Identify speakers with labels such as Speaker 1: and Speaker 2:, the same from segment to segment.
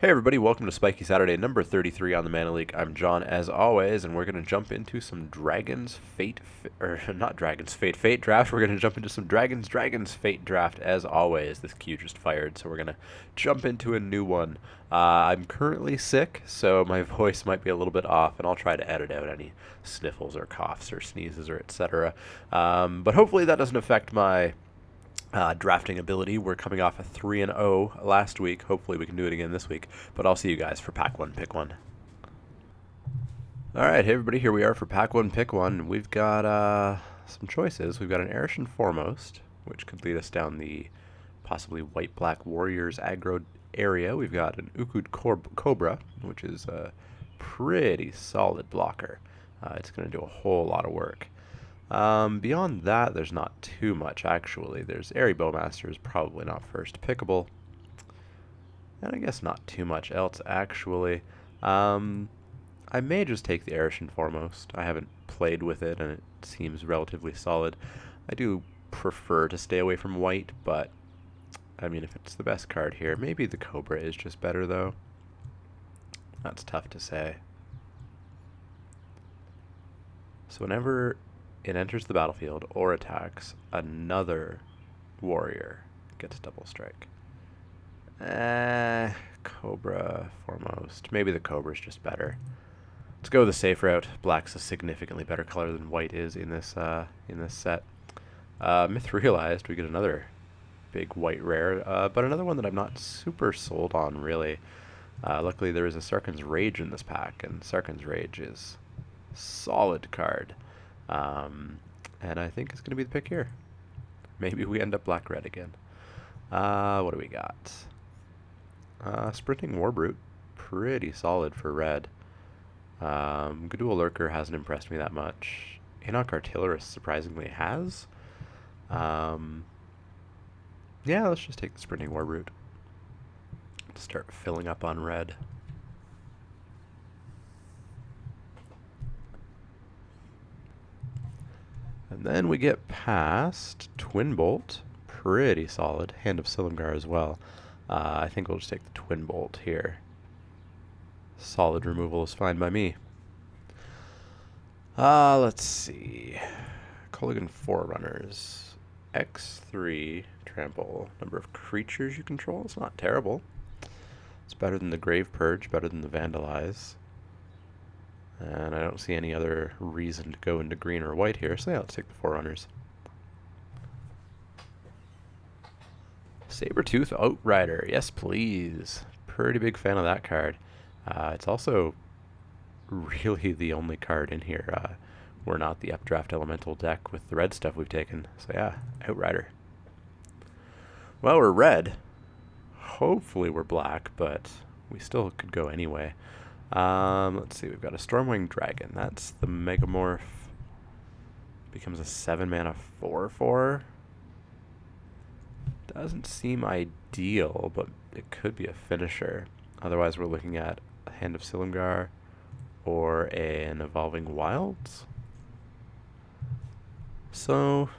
Speaker 1: Hey everybody, welcome to Spikey Saturday, number 33 on the Mana Leek. I'm John, as always, and we're going to jump into some Dragons Fate, not Dragons Fate, Fate draft. We're going to jump into some Dragons Fate draft, as always. This queue just fired, so we're going to jump into a new one. I'm currently sick, so my voice might be a little bit off, and I'll try to edit out any sniffles or coughs or sneezes or etc. But hopefully that doesn't affect my drafting ability. We're coming off a 3-0 last week. Hopefully we can do it again this week. But I'll see you guys for Pack 1, Pick 1. Alright, hey everybody, here we are for Pack 1, Pick 1. We've got some choices. We've got an Arishan Foremost, which could lead us down the possibly white-black Warriors aggro area. We've got an Ukud Cobra, which is a pretty solid blocker. It's going to do a whole lot of work. Beyond that, there's not too much, actually. There's Airy Bowmaster is probably not first pickable. And I guess not too much else, actually. I may just take the Arishan Foremost. I haven't played with it, and it seems relatively solid. I do prefer to stay away from white, but, I mean, if it's the best card here, maybe the Cobra is just better, though. That's tough to say. So whenever it enters the battlefield or attacks, another warrior gets double strike. Cobra Foremost. Maybe the Cobra is just better. Let's go the safe route. Black's a significantly better color than white is in this set. Myth realized we get another big white rare, but another one that I'm not super sold on, really. Luckily, there is a Sarkhan's Rage in this pack, and Sarkhan's Rage is a solid card. And I think it's going to be the pick here. Maybe we end up black-red again. What do we got? Sprinting Warbrute. Pretty solid for red. Gadul Lurker hasn't impressed me that much. Enoch Artillerist surprisingly has. Yeah, let's just take the Sprinting Warbrute. Start filling up on red. And then we get past Twin Bolt, pretty solid. Hand of Silumgar as well. I think we'll just take the Twin Bolt here. Solid removal is fine by me. Let's see. Culligan Forerunners. X3 trample. Number of creatures you control. It's not terrible. It's better than the Grave Purge, better than the Vandalize. And I don't see any other reason to go into green or white here, so yeah, let's take the Forerunners. Sabertooth Outrider, yes please. Pretty big fan of that card. It's also really the only card in here. We're not the Updraft Elemental deck with the red stuff we've taken, so yeah, Outrider. Well, we're red. Hopefully we're black, but we still could go anyway. Let's see, we've got a Stormwing Dragon. That's the Megamorph. Becomes a 7-mana 4/4. Doesn't seem ideal, but it could be a finisher. Otherwise, we're looking at a Hand of Silumgar or an Evolving Wilds. So,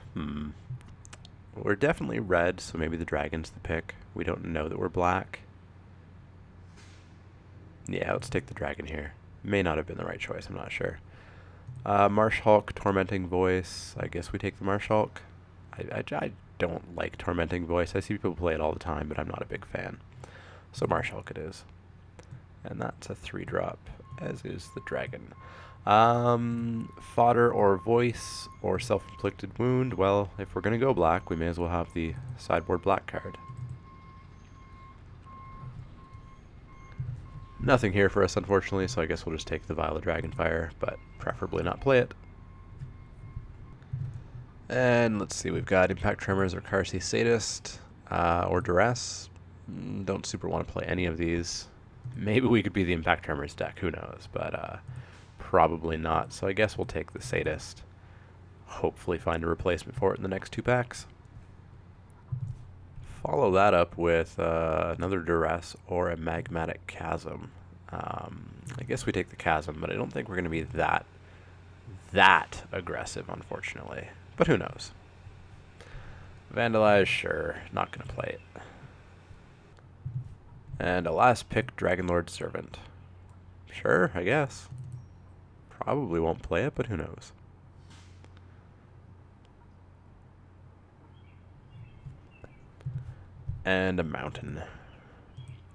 Speaker 1: we're definitely red, so maybe the dragon's the pick. We don't know that we're black. Yeah, let's take the dragon here. May not have been the right choice, I'm not sure. Marsh Hulk, Tormenting Voice. I guess we take the Marsh Hulk. I don't like Tormenting Voice. I see people play it all the time, but I'm not a big fan. So Marsh Hulk it is. And that's a 3-drop, as is the dragon. Fodder or Voice or Self-Inflicted Wound. Well, if we're going to go black, we may as well have the sideboard black card. Nothing here for us, unfortunately, so I guess we'll just take the Vial of Dragonfire, but preferably not play it. And let's see, we've got Impact Tremors or Karsi Sadist, or Duress. Don't super want to play any of these. Maybe we could be the Impact Tremors deck, who knows, but probably not, so I guess we'll take the Sadist. Hopefully find a replacement for it in the next 2 packs. Follow that up with another Duress or a Magmatic Chasm. I guess we take the Chasm, but I don't think we're going to be that aggressive, unfortunately. But who knows? Vandalize, sure. Not going to play it. And a last pick, Dragonlord Servant. Sure, I guess. Probably won't play it, but who knows. And a mountain.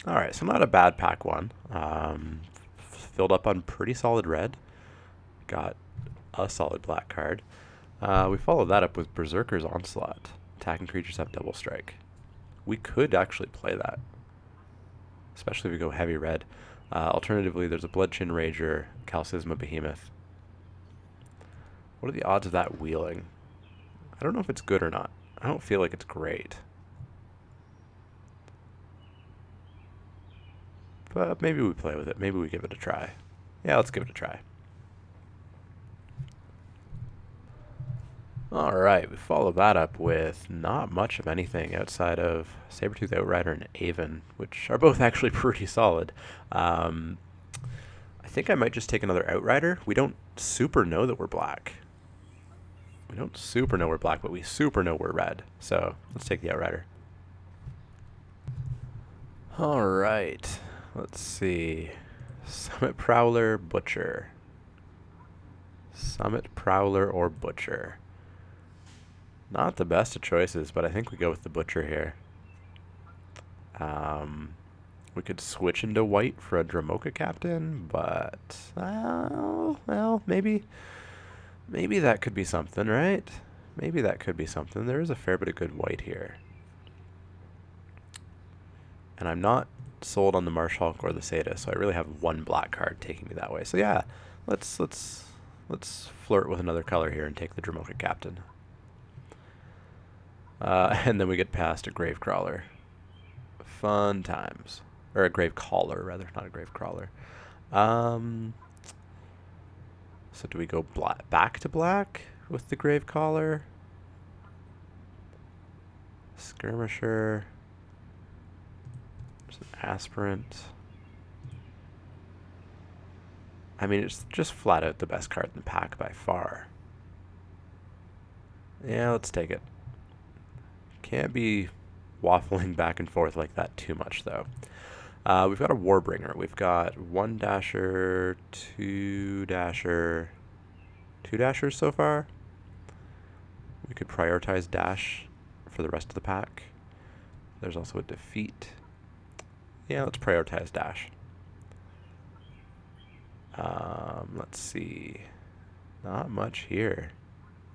Speaker 1: Alright, so not a bad pack one. Filled up on pretty solid red. Got a solid black card. We followed that up with Berserker's Onslaught. Attacking creatures have double strike. We could actually play that, especially if we go heavy red. Alternatively, there's a Bloodchin Rager, Calcisma Behemoth. What are the odds of that wheeling? I don't know if it's good or not. I don't feel like it's great. But maybe we play with it. Maybe we give it a try. Yeah, let's give it a try. Alright, we follow that up with not much of anything outside of Sabertooth Outrider and Aven, which are both actually pretty solid. I think I might just take another Outrider. We don't super know that we're black. We don't super know we're black, but we super know we're red. So let's take the Outrider. Alright, let's see. Summit Prowler, Butcher. Summit Prowler or Butcher. Not the best of choices, but I think we go with the Butcher here. We could switch into white for a Dramoka Captain, but well, maybe that could be something, right? Maybe that could be something. There is a fair bit of good white here, and I'm not sold on the Marshhawk or the Sadist, so I really have one black card taking me that way. So yeah, let's flirt with another color here and take the Dramoka Captain. And then we get past a Gravecrawler. Fun times. Or a Gravecaller, rather, not a Gravecrawler. So do we go back to black with the Gravecaller? Skirmisher. There's an Aspirant. I mean, it's just flat out the best card in the pack by far. Yeah, let's take it. Can't be waffling back and forth like that too much, though. We've got a Warbringer. We've got 1 Dasher, 2 Dasher, 2 Dashers so far. We could prioritize Dash for the rest of the pack. There's also a Defeat. Yeah, let's prioritize Dash. Let's see. Not much here.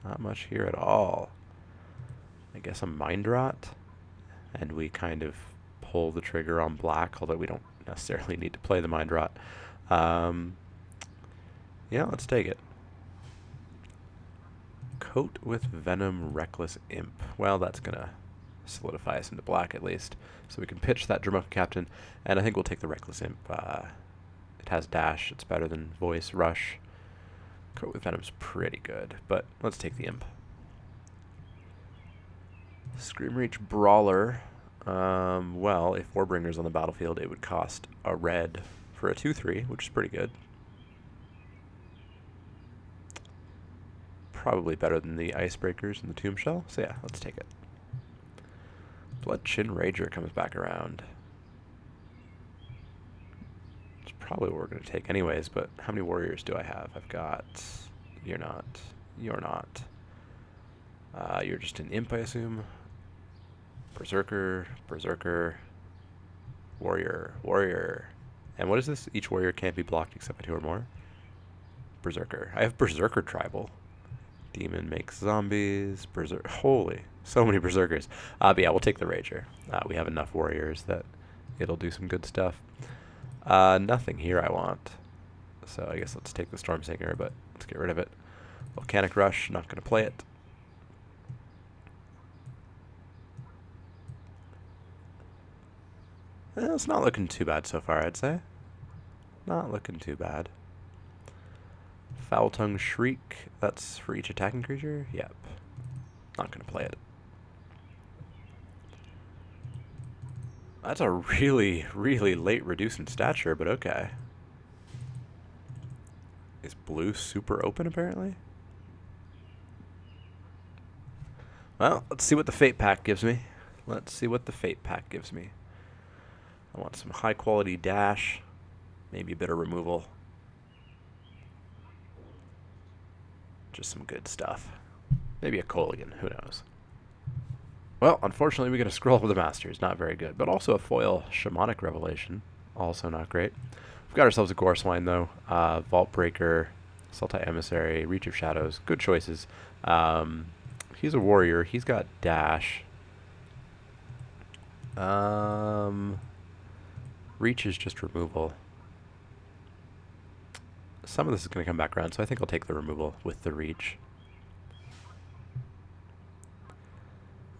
Speaker 1: Not much here at all. I guess a Mind Rot, and we kind of pull the trigger on black, although we don't necessarily need to play the Mind Rot. Yeah, let's take it. Coat with Venom, Reckless Imp. Well, that's going to solidify us into black at least. So we can pitch that Dramoka Captain, and I think we'll take the Reckless Imp. It has Dash. It's better than Voice, Rush. Coat with Venom's pretty good, but let's take the Imp. Screamreach Brawler. Well, if Warbringer's on the battlefield, it would cost a red for a 2/3, which is pretty good. Probably better than the Icebreakers and the Tomb Shell, so yeah, let's take it. Bloodchin Rager comes back around. It's probably what we're going to take anyways, but how many warriors do I have? I've got... You're not. You're not. You're just an Imp, I assume. Berserker, Berserker, Warrior, Warrior. And what is this? Each warrior can't be blocked except by 2 or more. Berserker. I have Berserker Tribal. Demon makes zombies. Berserker. Holy, so many Berserkers. But yeah, we'll take the Rager. We have enough warriors that it'll do some good stuff. Nothing here I want. So I guess let's take the Stormsinger, but let's get rid of it. Volcanic Rush, not going to play it. It's not looking too bad so far, I'd say. Not looking too bad. Foul Tongue Shriek, that's for each attacking creature? Yep. Not going to play it. That's a really, really late reduce in stature, but okay. Is blue super open, apparently? Well, let's see what the Fate Pack gives me. Let's see what the Fate Pack gives me. I want some high quality dash, maybe a bit of removal. Just some good stuff. Maybe a Colligan, who knows. Well, unfortunately we get a Scroll of the Masters, not very good. But also a foil Shamanic Revelation, also not great. We've got ourselves a Gorswine though. Vault Breaker, Sultai Emissary, Reach of Shadows, good choices. He's a warrior, he's got dash. Reach is just removal. Some of this is going to come back around, so I think I'll take the removal with the reach.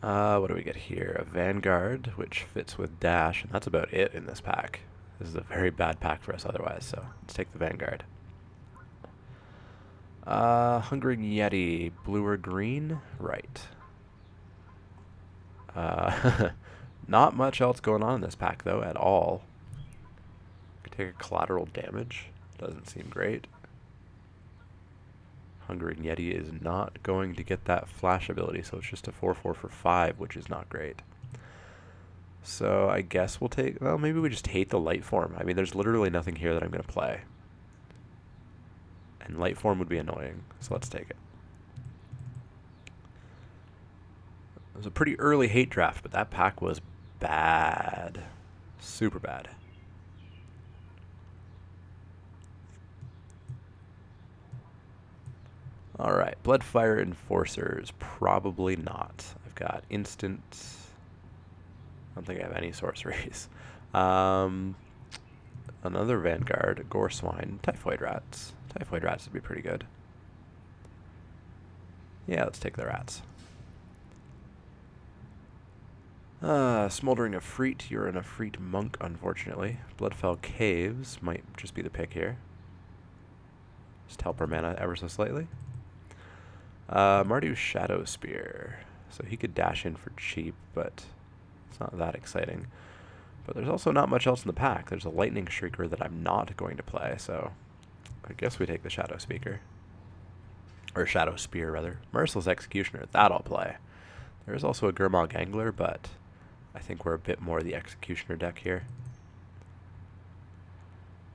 Speaker 1: What do we get here? A Vanguard, which fits with dash, and that's about it in this pack. This is a very bad pack for us otherwise, so let's take the Vanguard. Hungering Yeti, blue or green? Right. Not much else going on in this pack, though, at all. Could take a collateral damage. Doesn't seem great. Hungering Yeti is not going to get that flash ability, so it's just a 4/4 for 5, which is not great. So I guess we'll take... Well, maybe we just hate the light form. I mean, there's literally nothing here that I'm going to play. And light form would be annoying, so let's take it. It was a pretty early hate draft, but that pack was bad. Super bad. Alright, Bloodfire Enforcers, probably not. I've got instant... I don't think I have any sorceries. Another Vanguard, Gorswine, Typhoid Rats. Typhoid Rats would be pretty good. Yeah, let's take the rats. Smoldering Efreet, you're an Efreet Monk, unfortunately. Bloodfell Caves might just be the pick here. Just help our mana ever so slightly. Mardew's Shadow Spear. So he could dash in for cheap, but it's not that exciting. But there's also not much else in the pack. There's a Lightning Shrieker that I'm not going to play, so I guess we take the Shadow Speaker. Or Shadow Spear, rather. Merciless Executioner, that I'll play. There is also a Gurmag Angler, but I think we're a bit more the Executioner deck here.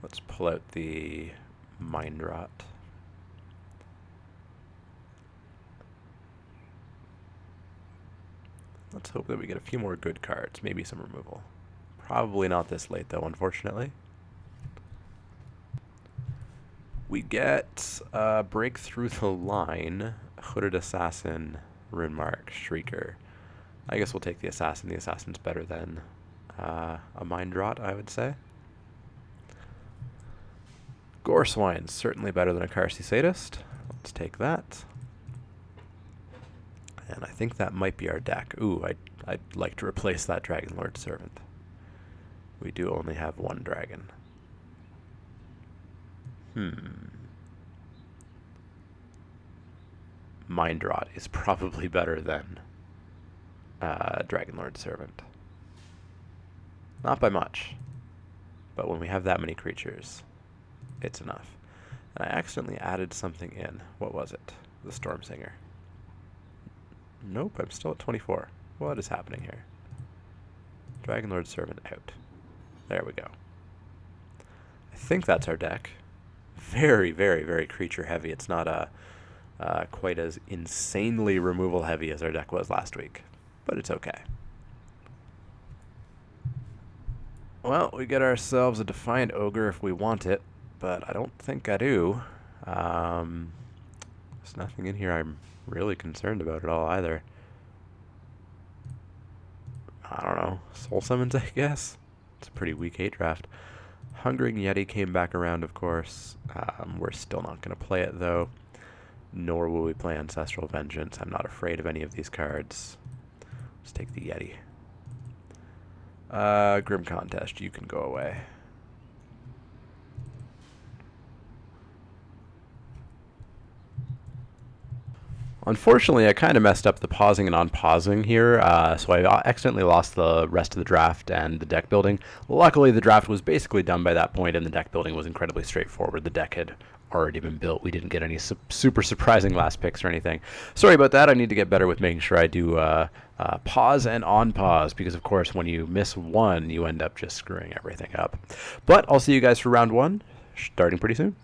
Speaker 1: Let's pull out the Mind Rot. Let's hope that we get a few more good cards, maybe some removal. Probably not this late, though, unfortunately. We get Break Through the Line, Hooded Assassin, Runemark, Shrieker. I guess we'll take the Assassin. The Assassin's better than a Mind Rot, I would say. Gorswine's certainly better than a Karsi Sadist. Let's take that. And I think that might be our deck. Ooh, I'd like to replace that Dragon Lord Servant. We do only have one dragon. Mind Rot is probably better than Dragon Lord Servant. Not by much. But when we have that many creatures, it's enough. And I accidentally added something in. What was it? The Storm Singer. Nope, I'm still at 24. What is happening here? Dragon Lord Servant out. There we go. I think that's our deck. Very, very, very creature heavy. It's not quite as insanely removal heavy as our deck was last week, but it's okay. Well, we get ourselves a Defiant Ogre if we want it, but I don't think I do. There's nothing in here I'm really concerned about at all either. I don't know. Soul Summons, I guess? It's a pretty weak hate draft. Hungering Yeti came back around, of course. We're still not going to play it, though. Nor will we play Ancestral Vengeance. I'm not afraid of any of these cards. Let's take the Yeti. Grim Contest, you can go away. Unfortunately, I kind of messed up the pausing and unpausing here, so I accidentally lost the rest of the draft and the deck building. Luckily, the draft was basically done by that point, and the deck building was incredibly straightforward. The deck had already been built. We didn't get any super surprising last picks or anything. Sorry about that. I need to get better with making sure I do pause and on pause, because of course when you miss one, you end up just screwing everything up. But I'll see you guys for round one, starting pretty soon.